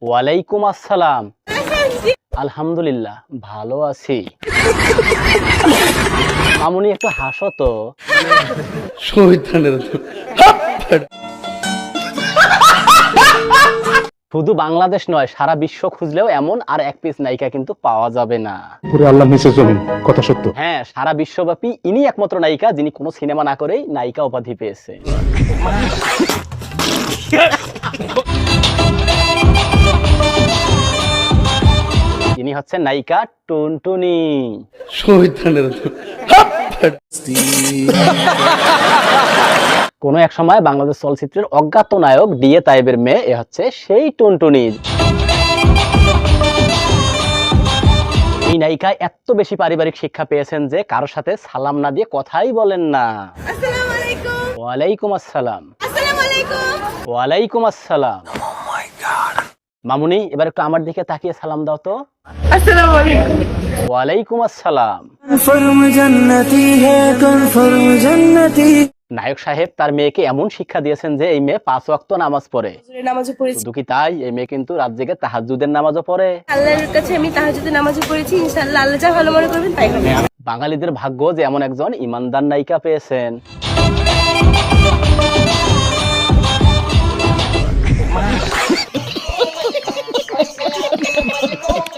ওয়ালাইকুম আসসালাম। আলহামদুলিল্লাহ ভালো আছি। মামুনি একটু হাসো তো। শুধু বাংলাদেশ নয়, সারা বিশ্ব খুঁজলেও এমন আর এক পিস নায়িকা কিন্তু পাওয়া যাবে না। পুরো আল্লাহ নিচে জমিন, কথা সত্য। হ্যাঁ, সারা বিশ্বব্যাপী ইনি একমাত্র নায়িকা যিনি কোনো সিনেমা না করেই নায়িকা উপাধি পেয়েছে। ইনি হচ্ছেন নায়িকা টুনটুনি। কোনো এক সময় বাংলাদেশ চলচ্চিত্রের অজ্ঞাত নায়ক ডিএ তাইবের মেয়ে, এ হচ্ছে সেই টুনটুনি। এই নায়িকা এত বেশি পারিবারিক শিক্ষা পেয়েছেন যে কারোর সাথে সালাম না দিয়ে কথাই বলেন না। আসসালামু আলাইকুম। ওয়ালাইকুম আসসালাম। আসসালামু আলাইকুম। ওয়ালাইকুম আসসালাম। মামুনি, এবার একটু আমার দিকে তাকিয়ে সালাম দাও তো। আসসালামু আলাইকুম। ওয়ালাইকুম আসসালাম। फर्म जन्नती है कौन फर्म जन्नती। নায়ক সাহেব তার মেয়েকে এমন শিক্ষা দিয়েছেন যে এই মেয়ে 5 ওয়াক্ত নামাজ পড়ে। নামাজও পড়েছি। শুধু কি তাই, এই মেয়ে কিন্তু রাত জেগে তাহাজ্জুদের নামাজও পড়ে। আল্লাহর কাছে আমি তাহাজ্জুদের নামাজও পড়েছি, ইনশাআল্লাহ আল্লাহ যা ভালো মনে করবেন তাই হবে। বাঙালিদের ভাগ্য যে এমন একজন ইমানদার নায়িকা পেয়েছেন।